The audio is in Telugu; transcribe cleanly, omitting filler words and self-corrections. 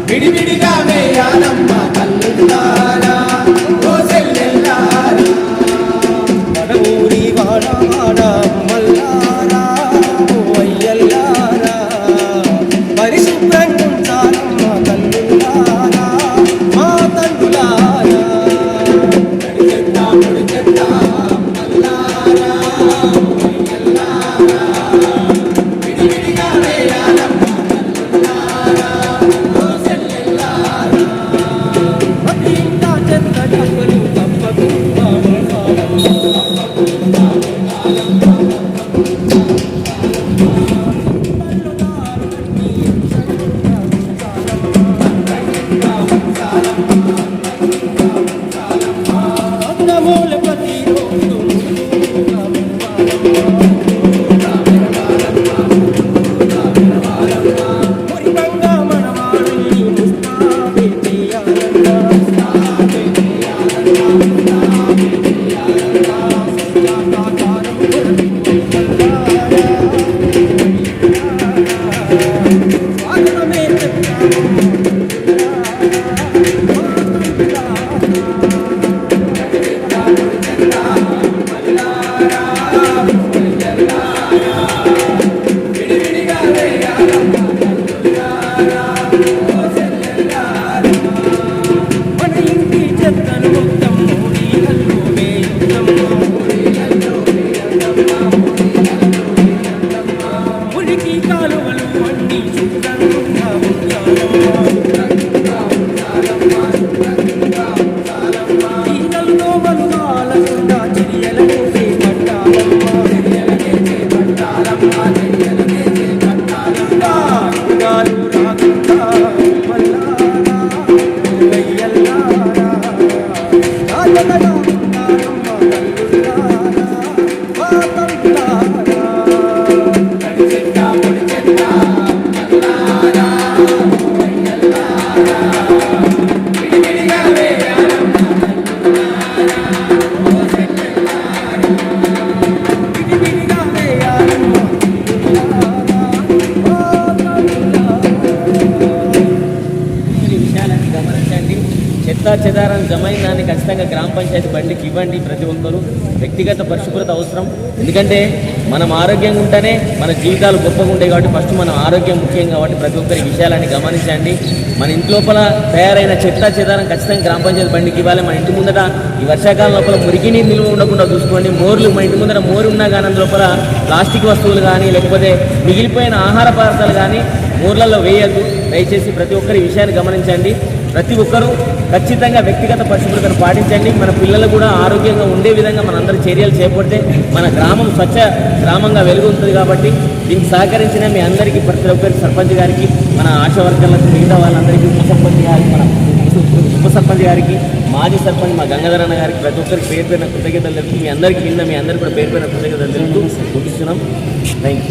విడివిడిగా వేయాలమ్మ కల్లులారా ఓ సెల్లెల్లారా మన ఊరి వాడ మల్లారా ఓ అయ్యల్లారా పరిశుభ్రంగా ఉంచాలమ్మ కల్లులారా మా తండ్రులారా పొడి చెత్త మల్లారా ఓ అయ్యల్లారా విడివిడిగా వేయాలమ్మ చెత్తా చెదారం జమైన దాన్ని ఖచ్చితంగా గ్రామ పంచాయతీ బండికి ఇవ్వండి. ప్రతి ఒక్కరూ వ్యక్తిగత పరిశుభ్రత అవసరం. ఎందుకంటే మనం ఆరోగ్యంగా ఉంటేనే మన జీవితాలు గొప్పగా ఉంటాయి. కాబట్టి ఫస్ట్ మనం ఆరోగ్యం ముఖ్యం. కాబట్టి ప్రతి ఒక్కరి విషయాలని గమనించండి. మన ఇంటి లోపల తయారైన చెత్తా చెదారం ఖచ్చితంగా గ్రామ పంచాయతీ బండికి ఇవ్వాలి. మన ఇంటి ముందట ఈ వర్షాకాలం లోపల మురికి నీరు నిల్వ ఉండకుండా చూసుకోండి. మోర్లు మన ఇంటి ముందర మోరు ఉన్నా కానీ అందులోపల ప్లాస్టిక్ వస్తువులు కానీ లేకపోతే మిగిలిపోయిన ఆహార పదార్థాలు కానీ మోర్లలో వేయద్దు. దయచేసి ప్రతి ఒక్కరి విషయాన్ని గమనించండి. ప్రతి ఒక్కరూ ఖచ్చితంగా వ్యక్తిగత పరిశుభ్రతను పాటించండి. మన పిల్లలు కూడా ఆరోగ్యంగా ఉండే విధంగా మనందరూ చర్యలు చేపడితే మన గ్రామం స్వచ్ఛ గ్రామంగా వెలుగుతుంది. కాబట్టి దీనికి సహకరించిన మీ అందరికీ ప్రతి ఒక్కరికి సర్పంచ్ గారికి, మన ఆశా వర్కర్లకు, మిగతా వాళ్ళందరికీ, ఉపసర్పంచ్ గారికి, మన ఉపసర్పంచ్ గారికి, మాజీ సర్పంచ్ మా గంగాధరన్న గారికి ప్రతి ఒక్కరికి పేరు పేరున కృతజ్ఞతలు తెలుపుతూ మీ అందరికీ కూడా పేరు పేరున కృతజ్ఞతలు తెలుపుతూ ముగిస్తున్నాం. Thank you.